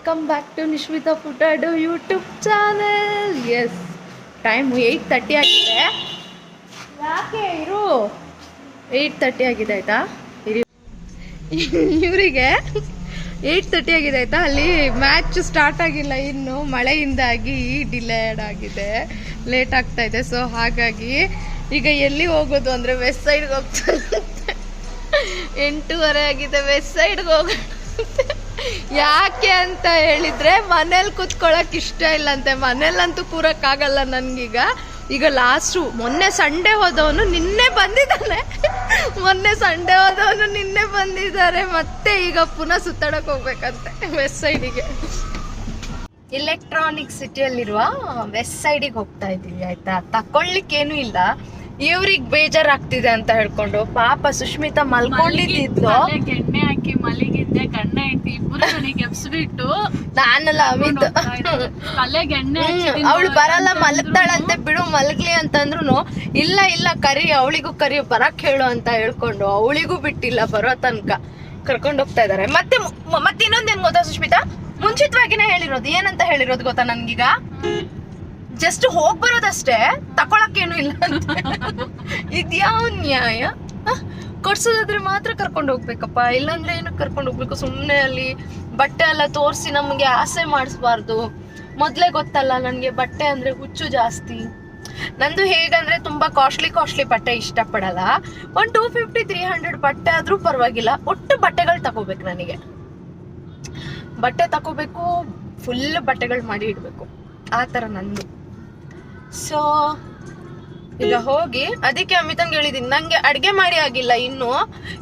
Welcome back to Nishmita ಫುಟಾಡು YouTube channel. Yes, time 8:30 ಆಗಿದೆ. ಯಾಕೆ ಇರು 8:30 ಆಗಿದೆ ಆಯಿತಾ? ಇವರಿಗೆ 8:30 ಆಗಿದೆ ಆಯಿತಾ? ಅಲ್ಲಿ ಮ್ಯಾಚ್ ಸ್ಟಾರ್ಟ್ ಆಗಿಲ್ಲ ಇನ್ನು, ಮಳೆಯಿಂದಾಗಿ ಡಿಲೇಡ್ ಆಗಿದೆ, ಲೇಟ್ ಆಗ್ತಾ ಇದೆ. ಸೊ ಹಾಗಾಗಿ ಈಗ ಎಲ್ಲಿ ಹೋಗೋದು ಅಂದರೆ ವೆಸ್ಟ್ ಸೈಡ್ಗೆ ಹೋಗ್ತಾ 8:30 ಆಗಿದೆ. ವೆಸ್ಟ್ ಸೈಡ್ಗೆ ಹೋಗೋಣ. ಯಾಕೆ ಅಂತ ಹೇಳಿದ್ರೆ ಮನೇಲಿ ಕುತ್ಕೊಳ್ಳೋಕೆ ಇಷ್ಟ ಇಲ್ಲಂತೆ. ಮನೇಲಂತೂ ಕೂರಕ್ಕಾಗಲ್ಲ ನನಗೀಗ. ಈಗ ಲಾಸ್ಟು ಮೊನ್ನೆ ಸಂಡೇ ಹೋದವನು ನಿನ್ನೆ ಬಂದಿದ್ದಾನೆ. ನಿನ್ನೆ ಬಂದಿದ್ದಾರೆ. ಮತ್ತೆ ಈಗ ಪುನಃ ಸುತ್ತಾಡಕ್ಕೆ ಹೋಗ್ಬೇಕಂತೆ ವೆಸ್ಟ್ ಸೈಡಿಗೆ. ಎಲೆಕ್ಟ್ರಾನಿಕ್ ಸಿಟಿಯಲ್ಲಿರುವ ವೆಸ್ಟ್ ಸೈಡಿಗೆ ಹೋಗ್ತಾ ಇದ್ದೀವಿ ಆಯ್ತಾ. ತಕೊಳ್ಳಿಕ್ಕೇನು ಇಲ್ಲ, ಇವ್ರಿಗೆ ಬೇಜಾರಾಗ್ತಿದೆ ಅಂತ ಹೇಳ್ಕೊಂಡು ಪಾಪ ಸುಷ್ಮಿತಾ ಮಲ್ಕೊಂಡಿದ್ದು. ಎಣ್ಣೆ ಹಾಕಿ ಮಲಗಿದ್ದೆ, ಗಣ್ಣ ಇಟ್ಟು ಇಬ್ಬರು ನನಗೆ ಎಬ್ಸ್ಬಿಟ್ಟು ನಾನಲ್ಲ ಅಮಿತ್ ತಲೆಗೆ ಎಣ್ಣೆ ಅವಳು ಬರಲ್ಲ ಮಲಗ್ತಾಳಂತೆ, ಬಿಡು ಮಲಗ್ಲಿ ಅಂತಂದ್ರು ಇಲ್ಲ ಕರಿ, ಅವಳಿಗೂ ಕರಿ ಬರಕ್ ಹೇಳು ಅಂತ ಹೇಳ್ಕೊಂಡು ಅವಳಿಗೂ ಬಿಟ್ಟಿಲ್ಲ ಬರೋ ತನಕ ಕರ್ಕೊಂಡು ಹೋಗ್ತಾ ಇದಾರೆ. ಮತ್ತೆ ಇನ್ನೊಂದೇನ್ ಗೊತ್ತಾ ಸುಷ್ಮಿತಾ, ಮುಂಚಿತವಾಗಿನೇ ಹೇಳಿರೋದು. ಏನಂತ ಹೇಳಿರೋದು ಗೊತ್ತಾ ನನ್ಗೀಗ? ಜಸ್ಟ್ ಹೋಗ್ ಬರೋದಷ್ಟೇ, ತಕೊಳಕ್ಕೇನು ಇಲ್ಲ ಅಂತ. ಇದ್ಯಾವ ನ್ಯಾಯ? ಕೊಡ್ಸೋದಾದ್ರೆ ಮಾತ್ರ ಕರ್ಕೊಂಡು ಹೋಗ್ಬೇಕಪ್ಪ, ಇಲ್ಲಾಂದ್ರೆ ಏನಕ್ಕೆ ಕರ್ಕೊಂಡು ಹೋಗ್ಬೇಕು? ಸುಮ್ಮನೆ ಅಲ್ಲಿ ಬಟ್ಟೆ ಎಲ್ಲ ತೋರಿಸಿ ನಮಗೆ ಆಸೆ ಮಾಡಿಸ್ಬಾರ್ದು. ಮೊದ್ಲೇ ಗೊತ್ತಲ್ಲ ನನ್ಗೆ ಬಟ್ಟೆ ಅಂದ್ರೆ ಹುಚ್ಚು ಜಾಸ್ತಿ. ನಂದು ಹೇಗಂದ್ರೆ ತುಂಬಾ ಕಾಸ್ಟ್ಲಿ ಬಟ್ಟೆ ಇಷ್ಟಪಡಲ್ಲ. ಒಂದು 250-300 ಬಟ್ಟೆ ಆದ್ರೂ ಪರವಾಗಿಲ್ಲ, ಒಟ್ಟು ಬಟ್ಟೆಗಳು ತಗೋಬೇಕು. ನನಗೆ ಬಟ್ಟೆ ತಗೋಬೇಕು, ಫುಲ್ ಬಟ್ಟೆಗಳು ಮಾಡಿ ಇಡ್ಬೇಕು, ಆ ತರ ನಂದು. ಸೊ ಈಗ ಹೋಗಿ ಅದಕ್ಕೆ ಅಮಿತಂಗೆ ಹೇಳಿದೀನಿ, ನಂಗೆ ಅಡ್ಗೆ ಮಾಡಿ ಆಗಿಲ್ಲ ಇನ್ನು.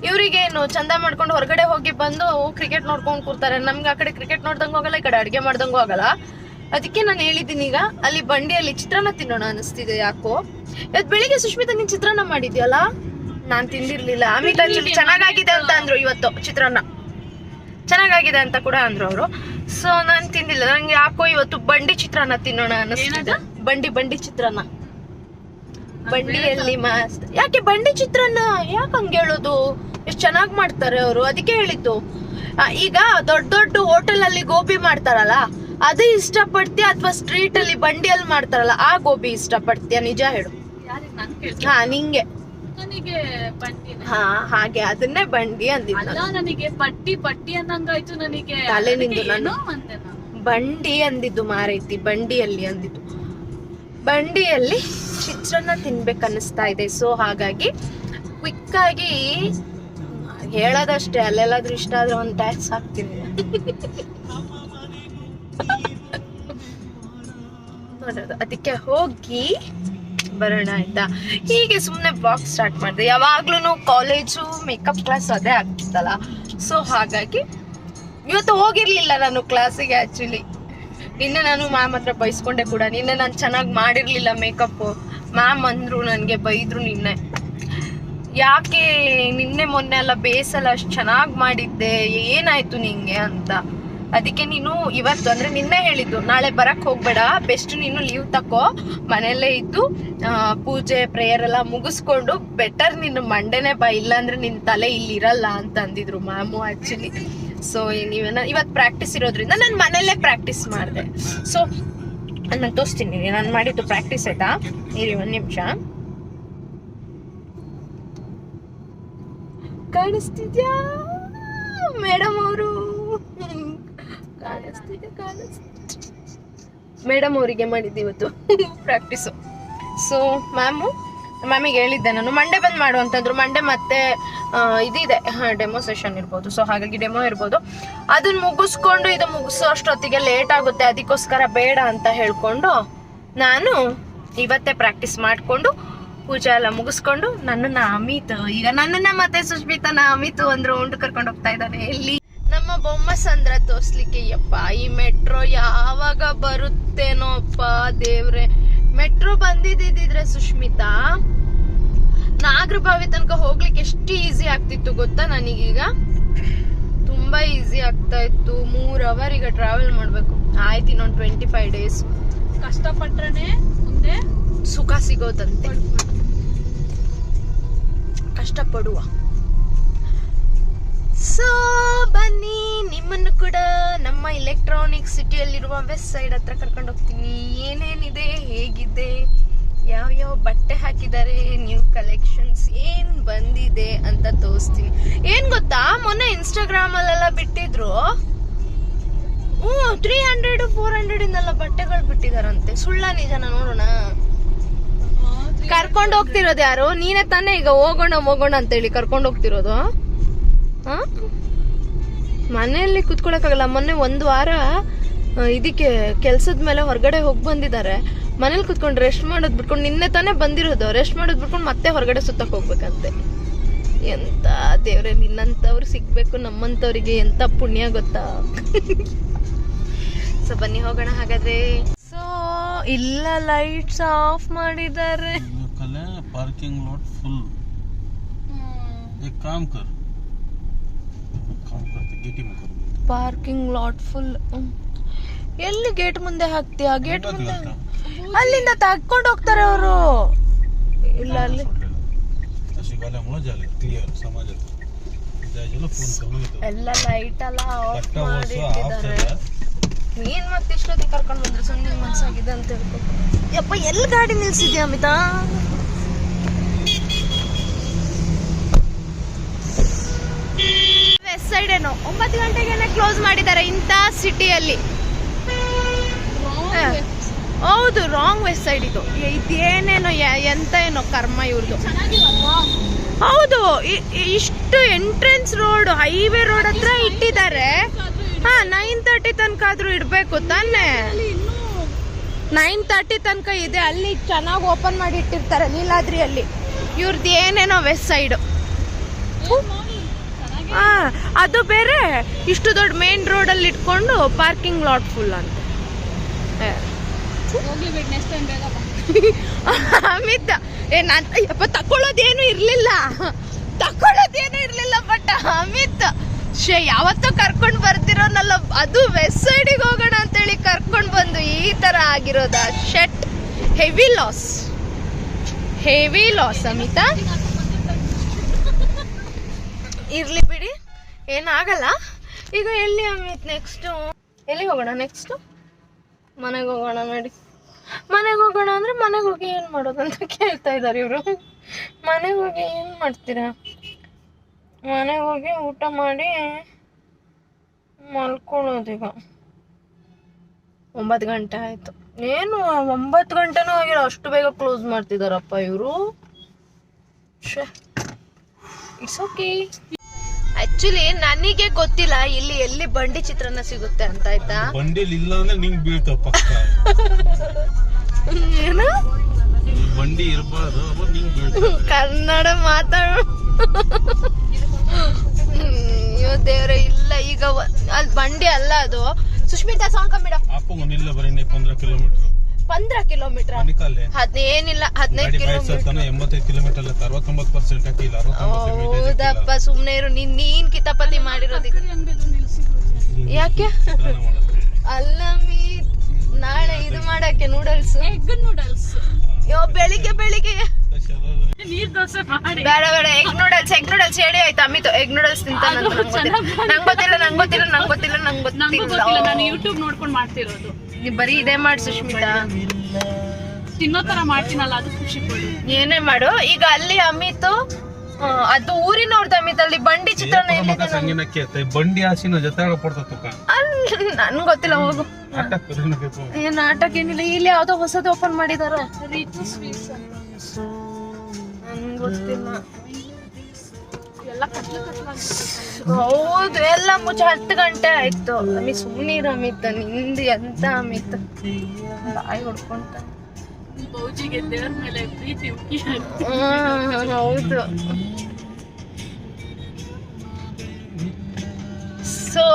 ಇವ್ರಿಗೇನು ಚಂದ ಮಾಡ್ಕೊಂಡು ಹೊರಗಡೆ ಹೋಗಿ ಬಂದು ಕ್ರಿಕೆಟ್ ನೋಡ್ಕೊಂಡು ಕೂರ್ತಾರೆ. ನಮ್ಗೆ ಆ ಕಡೆ ಕ್ರಿಕೆಟ್ ನೋಡ್ದಂಗೂ ಆಗಲ್ಲ, ಈ ಕಡೆ ಅಡ್ಗೆ ಮಾಡ್ದಂಗೂ ಆಗಲ್ಲ. ಅದಕ್ಕೆ ನಾನು ಹೇಳಿದ್ದೀನಿ ಈಗ ಅಲ್ಲಿ ಬಂಡಿಯಲ್ಲಿ ಚಿತ್ರಾನ್ನ ತಿನ್ನೋಣ ಅನಿಸ್ತಿದೆ ಯಾಕೋ. ಇವತ್ತು ಬೆಳಿಗ್ಗೆ ಸುಷ್ಮಿತಾ ನೀನ್ ಚಿತ್ರಾನ್ನ ಮಾಡಿದ್ಯಲ್ಲ, ನಾನ್ ತಿಂದಿರ್ಲಿಲ್ಲ. ಅಮಿತ ಚೆನ್ನಾಗಾಗಿದೆ ಅಂತ ಅಂದ್ರು, ಇವತ್ತು ಚಿತ್ರಾನ್ನ ಚೆನ್ನಾಗಾಗಿದೆ ಅಂತ ಕೂಡ ಅಂದ್ರು ಅವರು. ಸೊ ನಾನ್ ತಿಂದಿಲ್ಲ, ನಂಗೆ ಯಾಕೋ ಇವತ್ತು ಬಂಡಿ ಚಿತ್ರಾನ್ನ ತಿನ್ನೋಣ ಅನಿಸ್ತಿದೆ. ಬಂಡಿ ಚಿತ್ರಾನ್ನ, ಬಂಡಿಯಲ್ಲಿ ಮಸ್ತ್. ಯಾಕೆ ಬಂಡಿ ಚಿತ್ರಾನ್ನ ಯಾಕೆ ಹಂಗೆ ಹೇಳೋದು? ಎಷ್ಟು ಚೆನ್ನಾಗಿ ಮಾಡ್ತಾರೆ ಅವರು, ಅದಕ್ಕೆ ಹೇಳಿದ್ದು. ಈಗ ದೊಡ್ಡ ಹೋಟೆಲ್ ಅಲ್ಲಿ ಗೋಬಿ ಮಾಡ್ತಾರಲ್ಲ, ಅದು ಇಷ್ಟಪಡ್ತೀಯ ಅಥವಾ ಸ್ಟ್ರೀಟ್ ಅಲ್ಲಿ ಬಂಡಿಯಲ್ಲಿ ಮಾಡ್ತಾರಲ್ಲ ಆ ಗೋಬಿ ಇಷ್ಟಪಡ್ತೀಯ? ನಿಜ ಹೇಳು. ಹಾ ನಿಂಗೆ ಹಾ ಹಾಗೆ ಅದನ್ನೇ ಬಂಡಿ ಅಂದಿದ್ದು. ನನಗೆ ಪಟ್ಟಿ ಅನ್ನಂಗಾಯ್ತು. ನನಗೆ ತಲೆ ನಿಂದು. ನಾನು ಬಂಡಿ ಅಂದಿದ್ದು ಮಾರೈತಿ, ಬಂಡಿಯಲ್ಲಿ ಅಂದಿದ್ದು. ಬಂಡಿಯಲ್ಲಿ ಚಿತ್ರಾನ್ನ ತಿನ್ಬೇಕನ್ನಿಸ್ತಾ ಇದೆ. ಸೊ ಹಾಗಾಗಿ ಕ್ವಿಕ್ ಆಗಿ ಹೇಳೋದಷ್ಟೇ, ಅಲ್ಲೆಲ್ಲಾದ್ರೂ ಇಷ್ಟ ಆದ್ರೆ ಒಂದು ಟ್ಯಾಕ್ಸ್ ಹಾಕ್ತೀನಿ ನೋಡೋದು. ಅದಕ್ಕೆ ಹೋಗಿ ಬರೋಣ ಆಯ್ತಾ. ಹೀಗೆ ಸುಮ್ಮನೆ ಬ್ಲಾಗ್ ಸ್ಟಾರ್ಟ್ ಮಾಡಿದೆ. ಯಾವಾಗ್ಲೂ ಕಾಲೇಜು ಮೇಕಪ್ ಕ್ಲಾಸ್ ಅದೇ ಆಗ್ತಿತ್ತಲ್ಲ. ಸೊ ಹಾಗಾಗಿ ಇವತ್ತು ಹೋಗಿರ್ಲಿಲ್ಲ ನಾನು ಕ್ಲಾಸಿಗೆ. ಆಕ್ಚುಲಿ ನಿನ್ನೆ ನಾನು ಮ್ಯಾಮ್ ಹತ್ರ ಬೈಸ್ಕೊಂಡೆ ಕೂಡ. ನಿನ್ನೆ ನಾನು ಚೆನ್ನಾಗಿ ಮಾಡಿರ್ಲಿಲ್ಲ ಮೇಕಪ್. ಮ್ಯಾಮ್ ಅಂದ್ರು, ನನಗೆ ಬೈದ್ರು ನಿನ್ನೆ. ಯಾಕೆ ನಿನ್ನೆ ಮೊನ್ನೆ ಎಲ್ಲ ಬೇಸಲ್ಲ ಅಷ್ಟು ಚೆನ್ನಾಗಿ ಮಾಡಿದ್ದೆ, ಏನಾಯ್ತು ನಿಂಗೆ ಅಂತ. ಅದಕ್ಕೆ ನೀನು ಇವತ್ತು ಅಂದ್ರೆ ನಿನ್ನೆ ಹೇಳಿದ್ದು, ನಾಳೆ ಬರಕ್ ಹೋಗ್ಬೇಡ, ಬೆಸ್ಟ್ ನೀನು ಲೀವ್ ತಕೋ, ಮನೆಯಲ್ಲೇ ಇದ್ದು ಪೂಜೆ ಪ್ರೇಯರ್ ಎಲ್ಲ ಮುಗಿಸ್ಕೊಂಡು ಬೆಟರ್ ನೀನು ಮಂಡೇನೆ ಬಾ, ಇಲ್ಲಾಂದ್ರೆ ನಿನ್ ತಲೆ ಇಲ್ಲಿ ಇರಲ್ಲ ಅಂತ ಅಂದಿದ್ರು ಮ್ಯಾಮು ಆಕ್ಚುಲಿ. ಸೊ ಇವತ್ತು ಪ್ರಾಕ್ಟೀಸ್ ಇರೋದ್ರಿಂದ ನಾನು ಮನೆಯಲ್ಲೇ ಪ್ರಾಕ್ಟೀಸ್ ಮಾಡಿದೆ. ಸೊ ನಾನು ತೋರಿಸ್ತೀನಿ ನಾನು ಮಾಡಿದ್ದು ಪ್ರಾಕ್ಟೀಸ್ ಆಯ್ತಾ. ಇರಿ ಒಂದು ನಿಮಿಷ. ಕಾಣಿಸ್ತಿದ್ಯಾ ಮೇಡಮ್ ಅವರು? ಕಾಣಿಸ್ತಿದೆ. ಮೇಡಮ್ ಅವರಿಗೆ ಮಾಡಿದ್ದೆ ಇವತ್ತು ಪ್ರಾಕ್ಟೀಸು. ಸೊ ಮ್ಯಾಮಿಗೆ ಹೇಳಿದ್ದೆ ನಾನು ಮಂಡೇ ಬಂದು ಮಾಡು ಅಂತಂದ್ರು. ಮಂಡೇ ಮತ್ತೆ ಇದಿದೆ, ಡೆಮೋ ಸೆಷನ್ ಇರ್ಬೋದು. ಸೊ ಹಾಗಾಗಿ ಡೆಮೋ ಇರ್ಬೋದು, ಅದನ್ನ ಮುಗಿಸ್ಕೊಂಡು ಇದು ಮುಗಿಸೋ ಅಷ್ಟೊತ್ತಿಗೆ ಲೇಟ್ ಆಗುತ್ತೆ. ಅದಕ್ಕೋಸ್ಕರ ಬೇಡ ಅಂತ ಹೇಳ್ಕೊಂಡು ನಾನು ಇವತ್ತೇ ಪ್ರಾಕ್ಟೀಸ್ ಮಾಡಿಕೊಂಡು ಪೂಜೆ ಎಲ್ಲ ಮುಗಿಸ್ಕೊಂಡು ನನ್ನನ್ನ ಅಮಿತ್, ಈಗ ನನ್ನನ್ನ ಮತ್ತೆ ಸುಷ್ಮಿತಾನ ಅಮಿತ್ ಒಂದು ರೌಂಡ್ ಕರ್ಕೊಂಡು ಹೋಗ್ತಾ ಇದ್ದಾನೆ. ಎಲ್ಲಿ? ನಮ್ಮ ಬೊಮ್ಮಸಂದ್ರ ತೋರ್ಸ್ಲಿಕ್ಕೆ. ಯಪ್ಪ ಈ ಮೆಟ್ರೋ ಯಾವಾಗ ಬರುತ್ತೇನೋ ಅಪ್ಪ ದೇವ್ರೆ. ಮೆಟ್ರೋ ಬಂದಿದ್ದಿದ್ರೆ ಸುಷ್ಮಿತಾ ನಾಗರಬಾವಿ ತನಕ ಹೋಗ್ಲಿಕ್ಕೆ ಎಷ್ಟು ಈಸಿ ಆಗ್ತಿತ್ತು ಗೊತ್ತಾ ನನಗೀಗ. ತುಂಬಾ ಈಸಿ ಆಗ್ತಾ ಇತ್ತು. 3 hour ಈಗ ಟ್ರಾವೆಲ್ ಮಾಡ್ಬೇಕು. ಆಯ್ತು ಇನ್ನೊಂದು 25 days ಕಷ್ಟಪಟ್ರೆ ಮುಂದೆ ಸುಖ ಸಿಗೋದಂತೆ. ಕಷ್ಟಪಡುವ. ಸೊ ಬನ್ನಿ ನಿಮ್ಮನ್ನು ಕೂಡ ನಮ್ಮ ಎಲೆಕ್ಟ್ರಾನಿಕ್ ಈಗ ಸಿಟಿಯಲ್ಲಿರುವ ವೆಸ್ಟ್ ಸೈಡ್ ಹತ್ರ ಕರ್ಕೊಂಡು ಹೋಗ್ತೀನಿ. ಏನೇನಿದೆ, ಹೇಗಿದೆ, ಯಾವ ಬಟ್ಟೆ ಹಾಕಿದ್ದಾರೆ, ನ್ಯೂ ಕಲೆಕ್ಷನ್ಸ್ ಏನ್ ಬಂದಿದೆ ಅಂತ ತೋರಿಸ್ತೀನಿ. ಏನ್ ಗೊತ್ತಾ, ಮೊನ್ನೆ ಇನ್ಸ್ಟಾಗ್ರಾಮ್ ಅಲ್ಲೆಲ್ಲ ಬಿಟ್ಟಿದ್ರು 300 400 ಇಂದೆಲ್ಲ ಬಟ್ಟೆಗಳು ಬಿಟ್ಟಿದಾರಂತೆ. ಸುಳ್ಳ ನಿಜನ ನೋಡೋಣ. ಕರ್ಕೊಂಡು ಹೋಗ್ತಿರೋದು ಯಾರು? ನೀನೇ ತಾನೇ ಈಗ ಹೋಗೋಣ ಅಂತೇಳಿ ಕರ್ಕೊಂಡು ಹೋಗ್ತಿರೋದು. ಮನೆಯಲ್ಲಿ ಕುತ್ಕೊಳಕ್ಕಾಗಲ್ಲ. ಮೊನ್ನೆ 1 ವಾರ ಇದಕ್ಕೆ ಕೆಲ್ಸದ ಮೇಲೆ ಹೊರಗಡೆ ಹೋಗಿ ಬಂದಿದ್ದಾರೆ. ಮನೇಲಿ ಕುತ್ಕೊಂಡು ರೆಸ್ಟ್ ಮಾಡೋದ್ ಬಿಟ್ಕೊಂಡು, ನಿನ್ನೆ ತಾನೇ ಬಂದಿರೋದು, ರೆಸ್ಟ್ ಮಾಡೋದ್ ಬಿಟ್ಕೊಂಡು ಮತ್ತೆ ಹೊರಗಡೆ ಸುತ್ತಕ್ ಹೋಗ್ಬೇಕಂತೆ. ಎಂತ ದೇವ್ರೆ, ನಿನ್ನಂತವ್ರು ಸಿಗ್ಬೇಕು ನಮ್ಮಂತವ್ರಿಗೆ. ಎಂತ ಪುಣ್ಯ ಗೊತ್ತಾ. ಸೊ ಬನ್ನಿ ಹೋಗೋಣ ಹಾಗಾದ್ರೆ. ಸೊ ಇಲ್ಲ, ಲೈಟ್ಸ್ ಆಫ್ ಮಾಡಿದ್ದಾರೆ. Parking lot full. एक काम कर गेट में कर. Parking lot full. ಎಲ್ಲಿ ಗೇಟ್ ಮುಂದೆ ಹಾಕ್ತೀಯಾ? ಗೇಟ್ ಮುಂದೆ ಅಲ್ಲಿಂದ ತಗೊಂಡು ಹೋಗ್ತಾರೆ ಅವರು. ಇಲ್ಲ ಅಲ್ಲಿ अशी गाल्यामुळे झाले क्लिअर समाजात जायला फोन करून येतो. ಎಲ್ಲ ಲೈಟ್ ಎಲ್ಲ ಆಫ್ ಮಾಡಿಟ್ಟಿದ್ದಾರೆ. ನೀನ್ ಮತ್ತೆ ಇಷ್ಟೊತ್ತಿಗೆ ಕರ್ಕೊಂಡು ಬಂದ್ರೆ ಸುಮ್ಮನೆ ಮನ್ಸಾಗಿದೆ ಅಂತ ಹೇಳ್ಕೊಂಡು. ಯಪ್ಪ, ಎಲ್ಲಿ ಗಾಡಿ ನಿಲ್ಸಿದ್ಯಾ ಅಮಿತಾ? ವೆಸ್ಟ್ ಸೈಡ್ ಏನೋ 9 ಗಂಟೆಗೆ ಕ್ಲೋಸ್ ಮಾಡಿದ್ದಾರೆ ಇಂಥ ಸಿಟಿಯಲ್ಲಿ. ಹೌದು, ರಾಂಗ್ ವೆಸ್ಟ್ ಸೈಡ್ ಇದು. ಇದೇನೇನೋ ಎಂತ ಏನೋ ಕರ್ಮ ಇವ್ರದ್ದು. ಹೌದು, ಇಷ್ಟು ಎಂಟ್ರೆನ್ಸ್ ರೋಡ್, ಹೈವೇ ರೋಡ್ ಹತ್ರ ಇಟ್ಟಿದ್ದಾರೆ. 9:30 ತನಕ ಆದ್ರೂ ಇಡ್ಬೇಕು ತಾನೆ. 9:30 ತನಕ ಇದೆ. ಅಲ್ಲಿ ಚೆನ್ನಾಗಿ ಓಪನ್ ಮಾಡಿ ಇಟ್ಟಿರ್ತಾರೆ ನೀಲಾದ್ರಿಯಲ್ಲಿ. ಇವ್ರದ್ದು ಏನೇನೋ ವೆಸ್ಟ್ ಸೈಡ್. ಅದು ಬೇರೆ, ಇಷ್ಟು ದೊಡ್ಡ ಮೇನ್ ರೋಡ್ ಅಲ್ಲಿ ಇಟ್ಕೊಂಡು ಪಾರ್ಕಿಂಗ್ ಲಾಟ್ ಫುಲ್ ಅಂತ. ಅಮಿತ್, ಯಪ್ಪ ತಕೊಳ್ಳೋದೇನು ಇರ್ಲಿಲ್ಲ ಬಟ್ ಅಮಿತ್ ಯಾವತ್ತೂ ಕರ್ಕೊಂಡ್ ಬರ್ತಿರೋನಲ್ಲ, ಅದು ವೆಸ್ಟ್ ಸೈಡಿಗೆ ಹೋಗೋಣ ಅಂತೇಳಿ ಕರ್ಕೊಂಡ್ ಬಂದು ಈ ತರ ಆಗಿರೋದ. Shit, heavy loss Amita. ಇರ್ಲಿ ಬಿಡಿ, ಏನಾಗಲ್ಲ. ಈಗ ಎಲ್ಲಿ ಅಮಿತ್ ನೆಕ್ಸ್ಟ್? ಎಲ್ಲಿ ಹೋಗೋಣ ನೆಕ್ಸ್ಟ್? ಮನೆಗೆ ಹೋಗೋಣ ನೋಡಿ. ಮನೆಗೆ ಹೋಗೋಣ ಅಂದ್ರೆ ಮನೆಗೆ ಹೋಗಿ ಏನ್ ಮಾಡೋದಂತ ಕೇಳ್ತಾ ಇದ್ದಾರೆ ಇವರು. ಮನೆಗೆ ಹೋಗಿ ಏನ್ ಮಾಡ್ತೀರಾ? ಮನೆಗೆ ಹೋಗಿ ಊಟ ಮಾಡಿ ಮಲ್ಕೊಳ್ಳೋದೀಗ. 9 ಗಂಟೆ ಆಯ್ತು. ಏನು 9 ಗಂಟೆನೂ ಆಗಿಲ್ಲ, ಅಷ್ಟು ಬೇಗ ಕ್ಲೋಸ್ ಮಾಡ್ತಿದಾರಪ್ಪ ಇವರು. It's okay. ಆಕ್ಚುಲಿ ನನಗೆ ಗೊತ್ತಿಲ್ಲ ಇಲ್ಲಿ ಎಲ್ಲಿ ಬಂಡಿ ಚಿತ್ರಾನ್ನ ಸಿಗುತ್ತೆ ಅಂತ, ಆಯ್ತಾ? ಬಂಡಿಲ್ ಇಲ್ಲ ಅಂದ್ರೆ ನಿಂಗ್ ಬೀಳ್ತಾವ ಪಕ್ಕ. ಏನು ಬಂಡಿ ಇರಬಾರ್ದು, ನಿಂಗ್ ಬೀಳ್ತಾವ. ಕನ್ನಡ ಮಾತಾಡು. ಅಯ್ಯೋ ದೇವ್ರೆ, ಇಲ್ಲ ಈಗ ಅಲ್ಲಿ ಬಂಡಿ ಅಲ್ಲ ಅದು. ಸುಷ್ಮಿತಾ ಸಾಂಗ್ ಕಮ್ಮಿಡ. ಇಲ್ಲ ಬರೀ 15 ಕಿಲೋಮೀಟರ್. 15 ಕಿಲೋಮೀಟರ್ ಏನಿಲ್ಲ, 15 ಕಿಲೋಮೀಟರ್. 85 ಕಿಲೋಮೀಟರ್ 69% ಹಾಕಿಲ್ಲ. ಹೌದಪ್ಪ, ಸುಮ್ನೆ ಇರು. ನೀನ್ ಕಿತಾಪತಿ ಮಾಡಿರೋದಿಕ್ಕೆ ಯಾಕೆ? ಅಲ್ಲ ನಾಳೆ ಇದು ಮಾಡಕ್ಕೆ ನೂಡಲ್ಸ್, ಎಗ್ ನೂಡಲ್ಸ್. ಬೆಳಿಗ್ಗೆ ನೀರ್ ದೋಸೆ ಮಾಡಿ. ಬೇಡ ಎಗ್ ನೂಡಲ್ಸ್ ಹೇಳಿ ಆಯ್ತು. ಅಮಿತ್ ಎಗ್ ನೂಡಲ್ಸ್ ತಿಂತಾನ. ನಂಗೆ ಗೊತ್ತಿಲ್ಲ. ನಾನು ಯೂಟ್ಯೂಬ್ ನೋಡ್ಕೊಂಡು ಮಾಡ್ತಿರೋದು. ನೀ ಬರೀ ಇದೇ ಮಾಡಿ ಸುಷ್ಮಿತಾ. ತಿನ್ನೋ ತರ ಮಾಡ್ತೀನಲ್ಲ, ಅದು ಖುಷಿ ಪಡು. ಏನೇ ಮಾಡು. ಈಗ ಅಲ್ಲಿ ಅಮಿತ್, ಅದು ಊರಿನವ್ರದ್ದು ಅಮಿತ್. ಅಲ್ಲಿ ಬಂಡಿ ಚಿತ್ರಾನ್ನ ಬಂಡಿ ಹಾಸಿನ ಜೊತೆ ಕೊಡ್ತಕ್ಕ. ನನ್ಗೆ ಗೊತ್ತಿಲ್ಲ, ಹೋಗು. ಏನ್ ನಾಟಕ ಏನಿಲ್ಲ. ಇಲ್ಲಿ ಯಾವ್ದೋ ಹೊಸದು ಓಪನ್ ಮಾಡಿದಾರ. ನನ್ಗೆ ಗೊತ್ತಿಲ್ಲ. ಹೌದು, ಎಲ್ಲ ಮುಚ್ಚ 10 ಗಂಟೆ ಆಯ್ತು. ಅಮಿತ್ ಸುಮ್ನೀರ್ ಅಮಿತ್, ನಿಂದು ಎಂತ ಅಮಿತ್ ಬಾಯಿ ಹೊಡ್ಕೊಂತ. ಬೌಜಿಗೆ ದೇವ್ರ ಮೇಲೆ ಪ್ರೀತಿ ಉಕ್ಕಿ. ಹೌದು. ಸೊ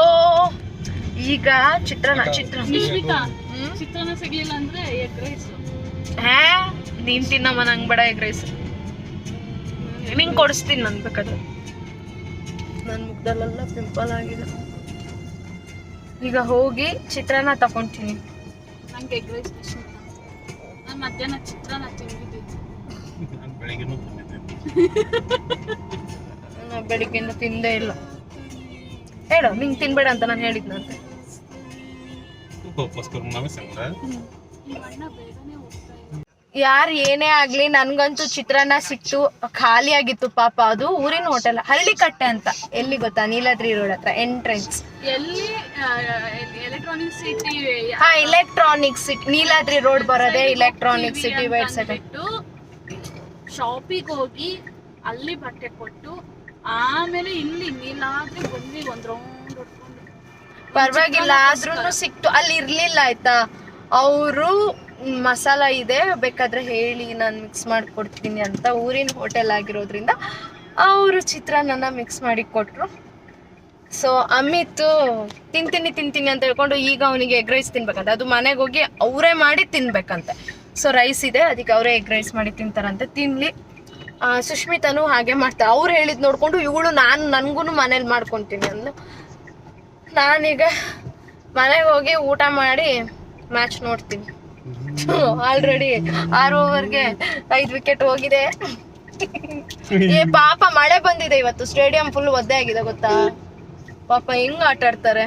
ಈಗ ಚಿತ್ರಾನ್ನ ಚಿತ್ರಾನ್ನ ಸಿಗ್ಲಿಲ್ಲ ಅಂದ್ರೆ ಎಗ್ ರೈಸ್. ನೀನ್ ತಿನ್ನಮ್ಮ, ನಂಗೆ ಬೇಡ ಎಗ್ ರೈಸ್. ನಿಂಗೆ ಕೊಡಿಸ್ತೀನಿ ನನ್ ಬೇಕಾದ್ರೆ. ನನ್ನ ಮುಖದಲ್ಲೆಲ್ಲ ಪಿಂಪಲ್ ಆಗಿದೆ. ಈಗ ಹೋಗಿ ಚಿತ್ರಾನ್ನ ತಗೊಂತೀನಿ. ನಂಗೆ ಎಗ್ ರೈಸ್ ಇಷ್ಟ. ನಾನು ಮಧ್ಯಾಹ್ನ ಚಿತ್ರಾನ್ನ ತಿಂದಿದ್ದೆ. ನಾನು ಬೆಳಿಗ್ಗೆಯಿಂದ ತಿಂದೇ ಇಲ್ಲ. ಹೇಳು, ನಿಂಗೆ ತಿನ್ಬೇಡ ಅಂತ ನಾನು ಹೇಳಿದ್ನಂತೆ. वापस करूँ ना मैं संग ನಿಮ್ಮ ಅಣ್ಣ ಬೇಗನೆ ಹೋಗ್ತಾ ಇದ್ದಾರೆ. ಯಾರು ಏನೇ ಆಗ್ಲಿ ನನ್ಗಂತೂ ಚಿತ್ರಾನ್ನ ಸಿಕ್ತು, ಖಾಲಿ ಆಗಿತ್ತು ಪಾಪ. ಅದು ಊರಿನ ಹೋಟೆಲ್ ಹಳ್ಳಿಕಟ್ಟೆ ಅಂತ, ಎಲ್ಲಿ ಗೊತ್ತಾ, ನೀಲಾದ್ರಿ ರೋಡ್ ಹತ್ರ ಎಂಟ್ರೆನ್ಸ್. ಎಲ್ಲಿ ಎಲೆಕ್ಟ್ರಾನಿಕ್ ಸಿಟಿ ಹಾ, ಇಲೆಕ್ಟ್ರಾನಿಕ್ ಸಿಟಿ, ನೀಲಾದ್ರಿ ರೋಡ್ ಬರೋದೇ ಇಲೆಕ್ಟ್ರಾನಿಕ್ ಸಿಟಿ ವೈಟ್ ಸೈಡ್. ಶಾಪಿಗೆ ಹೋಗಿ ಅಲ್ಲಿ ಬಟ್ಟೆ ಕೊಟ್ಟು ಆಮೇಲೆ ಇಲ್ಲಿ ನೀಲಾದ್ರಿ ಬಂದು ಒಂದ್ ರೌಂಡ್ ಹೊಡ್ಕೊಂಡು ಪರವಾಗಿಲ್ಲ, ಆದ್ರೂ ಸಿಕ್ತು. ಅಲ್ಲಿ ಇರ್ಲಿಲ್ಲ ಆಯ್ತಾ, ಅವರು ಮಸಾಲ ಇದೆ ಬೇಕಾದ್ರೆ ಹೇಳಿ ನಾನು ಮಿಕ್ಸ್ ಮಾಡಿಕೊಡ್ತೀನಿ ಅಂತ. ಊರಿನ ಹೋಟೆಲ್ ಆಗಿರೋದ್ರಿಂದ ಅವರು ಚಿತ್ರಾನ್ನ ಮಿಕ್ಸ್ ಮಾಡಿ ಕೊಟ್ರು. ಸೊ ಅಮಿತ್ ತಿಂತೀನಿ ಅಂತ ಹೇಳ್ಕೊಂಡು ಈಗ ಅವನಿಗೆ ಎಗ್ ರೈಸ್ ತಿನ್ಬೇಕಂತೆ. ಅದು ಮನೆಗೆ ಹೋಗಿ ಅವರೇ ಮಾಡಿ ತಿನ್ಬೇಕಂತೆ. ಸೊ ರೈಸ್ ಇದೆ, ಅದಕ್ಕೆ ಅವರೇ ಎಗ್ ರೈಸ್ ಮಾಡಿ ತಿಂತಾರಂತೆ. ತಿನ್ಲಿ. ಸುಷ್ಮಿತನು ಹಾಗೆ ಮಾಡ್ತಾರೆ. ಅವ್ರು ಹೇಳಿದ್ ನೋಡ್ಕೊಂಡು ಇವಳು ನನ್ಗೂ ಮನೇಲಿ ಮಾಡ್ಕೊತೀನಿ ಅಂದು. ನಾನೀಗ ಮನೆಗೆ ಹೋಗಿ ಊಟ ಮಾಡಿ ಮ್ಯಾಚ್ ನೋಡ್ತೀನಿ. ಆಲ್ರೆಡಿ 6 ಓವರ್ಗೆ 5 ವಿಕೆಟ್ ಹೋಗಿದೆ. ಪಾಪ ಮಳೆ ಬಂದಿದೆ ಇವತ್ತು, ಸ್ಟೇಡಿಯಂ ಫುಲ್ ಒದ್ದೆ ಆಗಿದೆ ಗೊತ್ತಾ. ಪಾಪ ಹೆಂಗ್ ಆಟ ಆಡ್ತಾರೆ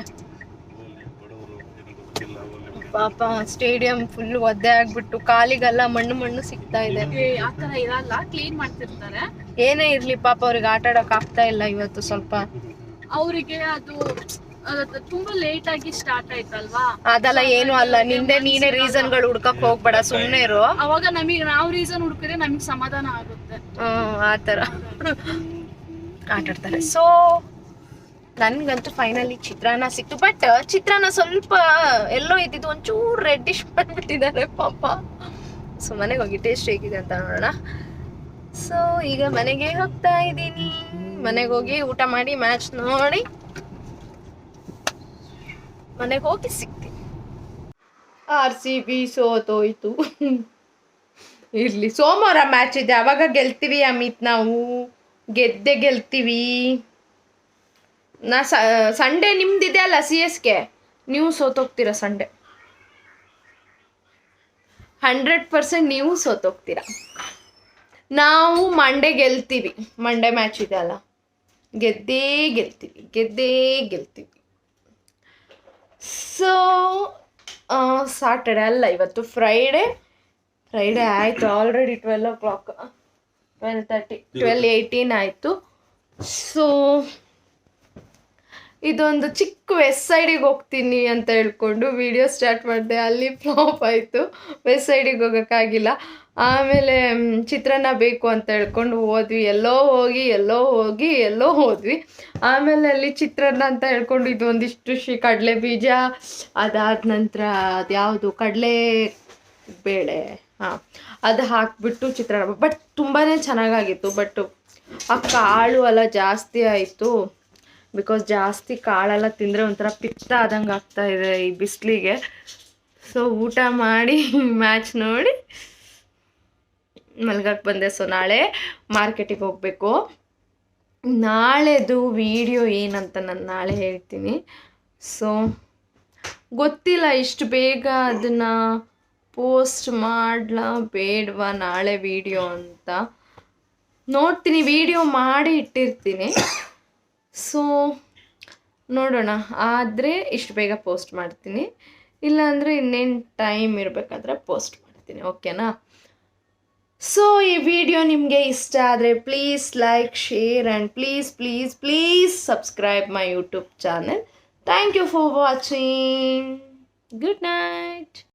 ಪಾಪ. ಸ್ಟೇಡಿಯಂ ಫುಲ್ ಒದ್ದೆ ಆಗ್ಬಿಟ್ಟು ಕಾಲಿಗೆಲ್ಲ ಮಣ್ಣು ಸಿಗ್ತಾ ಇದೆ. ಆತರ ಇರಲ್ಲ, ಕ್ಲೀನ್ ಮಾಡ್ತಿರ್ತಾರೆ. ಏನೇ ಇರ್ಲಿ ಪಾಪ ಅವ್ರಿಗೆ ಆಟ ಆಡಕ್ ಆಗ್ತಾ ಇಲ್ಲ ಇವತ್ತು. ಸ್ವಲ್ಪ ಅವರಿಗೆ ಅದು ತುಂಬಾ ಲೇಟ್ ಆಗಿ ಸ್ಟಾರ್ಟ್ ಆಯ್ತಲ್ವಾ. ಅದೆಲ್ಲ ಏನು ಅಲ್ಲ, ನೀನೇ ರೀಸನ್ಗಳು ಹುಡ್ಕಕ್ ಹೋಗ್ಬೇಡ, ಸುಮ್ನೆ ಇರು. ಅವಾಗ ನಾವು ರೀಸನ್ ಹುಡುಕಿದ್ರೆ ನಮಗ್ ಸಮಾಧಾನ ಆಗುತ್ತೆ. ಆತರ ಆಟಾಡ್ತಾರೆ. ಸೊ ನನ್ಗಂತೂ ಫೈನಲಿ ಚಿತ್ರಾನ್ನ ಸಿಕ್ತು. ಬಟ್ ಚಿತ್ರಾನ್ನ ಸ್ವಲ್ಪ ಎಲ್ಲೋ ಇದ್ದಿದ್ದು ಒಂಚೂರು ರೆಡ್ಡಿಶ್ ಬಂದ್ಬಿಟ್ಟಿದ್ದಾರೆ ಪಾಪ. ಸೊ ಮನೆಗೆ ಹೋಗಿ ಟೇಸ್ಟ್ ಹೇಗಿದೆ ಅಂತ ನೋಡೋಣ. ಸೊ ಈಗ ಮನೆಗೆ ಹೋಗ್ತಾ ಇದ್ದೀನಿ. ಮನೆಗೆ ಹೋಗಿ ಊಟ ಮಾಡಿ ಮ್ಯಾಚ್ ನೋಡಿ ಮನೆಗೆ ಹೋಗಿ ಸಿಗ್ತೀನಿ. RCB ಸೋತೋಯ್ತು. ಇರ್ಲಿ, ಸೋಮವಾರ ಮ್ಯಾಚ್ ಇದೆ, ಅವಾಗ ಗೆಲ್ತೀವಿ ಅಮಿತ್. ನಾವು ಗೆಲ್ತೀವಿ. ಸಂಡೇ ನಿಮ್ದಿದೆ ಅಲ್ಲ CSK, ನೀವು ಸೋತೋಗ್ತೀರಾ ಸಂಡೇ. 100% ನೀವು ಸೋತೋಗ್ತೀರಾ. ನಾವು ಮಂಡೇ ಗೆಲ್ತೀವಿ. ಮಂಡೇ ಮ್ಯಾಚ್ ಇದೆ ಅಲ್ಲ, ಗೆದ್ದೇ ಗೆಲ್ತೀವಿ. ಸೊ ಸಾಟರ್ಡೆ ಅಲ್ಲ, ಇವತ್ತು ಫ್ರೈಡೇ ಆಯಿತು ಆಲ್ರೆಡಿ. 12 o'clock, 12:30, 12:18 ಆಯಿತು. ಸೊ ಇದೊಂದು ಚಿಕ್ಕ ವೆಸ್ಟ್ ಸೈಡಿಗೆ ಹೋಗ್ತೀನಿ ಅಂತ ಹೇಳ್ಕೊಂಡು ವಿಡಿಯೋ ಸ್ಟಾರ್ಟ್ ಮಾಡಿದೆ. ಅಲ್ಲಿ ಫ್ಲಾಪ್ ಆಯಿತು, ವೆಸ್ಟ್ ಸೈಡಿಗೆ ಹೋಗೋಕ್ಕಾಗಿಲ್ಲ. ಆಮೇಲೆ ಚಿತ್ರಾನ್ನ ಬೇಕು ಅಂತ ಹೇಳ್ಕೊಂಡು ಹೋದ್ವಿ. ಎಲ್ಲೋ ಹೋದ್ವಿ. ಆಮೇಲೆ ಅಲ್ಲಿ ಚಿತ್ರಾನ್ನ ಅಂತ ಹೇಳ್ಕೊಂಡು ಇದು ಒಂದಿಷ್ಟು ಕಡಲೆ ಬೀಜ, ಅದಾದ ನಂತರ ಅದ್ಯಾವುದು ಕಡಲೆ ಬೇಳೆ, ಅದು ಹಾಕ್ಬಿಟ್ಟು ಚಿತ್ರಾನ್ನ. ಬಟ್ ತುಂಬಾ ಚೆನ್ನಾಗಾಗಿತ್ತು. ಬಟ್ ಆ ಕಾಳು ಎಲ್ಲ ಜಾಸ್ತಿ ಆಯಿತು. ಬಿಕಾಸ್ ಜಾಸ್ತಿ ಕಾಳೆಲ್ಲ ತಿಂದರೆ ಒಂಥರ ಪಿತ್ತ ಆದಂಗೆ ಆಗ್ತಾ ಇದೆ ಈ ಬಿಸಿಲಿಗೆ. ಸೊ ಊಟ ಮಾಡಿ ಮ್ಯಾಚ್ ನೋಡಿ ಮಲ್ಗಕ್ಕೆ ಬಂದೆ. ಸೊ ನಾಳೆ ಮಾರ್ಕೆಟಿಗೆ ಹೋಗಬೇಕು. ನಾಳೆದು ವಿಡಿಯೋ ಏನಂತ ನಾನು ನಾಳೆ ಹೇಳ್ತೀನಿ. ಸೊ ಗೊತ್ತಿಲ್ಲ ಇಷ್ಟು ಬೇಗ ಅದನ್ನು ಪೋಸ್ಟ್ ಮಾಡಲಾ ಬೇಡವಾ ನಾಳೆ ವಿಡಿಯೋ ಅಂತ ನೋಡ್ತೀನಿ. ವಿಡಿಯೋ ಮಾಡಿ ಇಟ್ಟಿರ್ತೀನಿ. ಸೊ ನೋಡೋಣ, ಆದರೆ ಇಷ್ಟು ಬೇಗ ಪೋಸ್ಟ್ ಮಾಡ್ತೀನಿ. ಇಲ್ಲಾಂದರೆ ಇನ್ನೇನು ಟೈಮ್ ಇರಬೇಕಾದ್ರೆ ಪೋಸ್ಟ್ ಮಾಡ್ತೀನಿ. ಓಕೆನಾ? ಸೊ ಈ ವಿಡಿಯೋ ನಿಮಗೆ ಇಷ್ಟ ಆದರೆ please like, share and please subscribe my YouTube channel. Thank you for watching. Good night.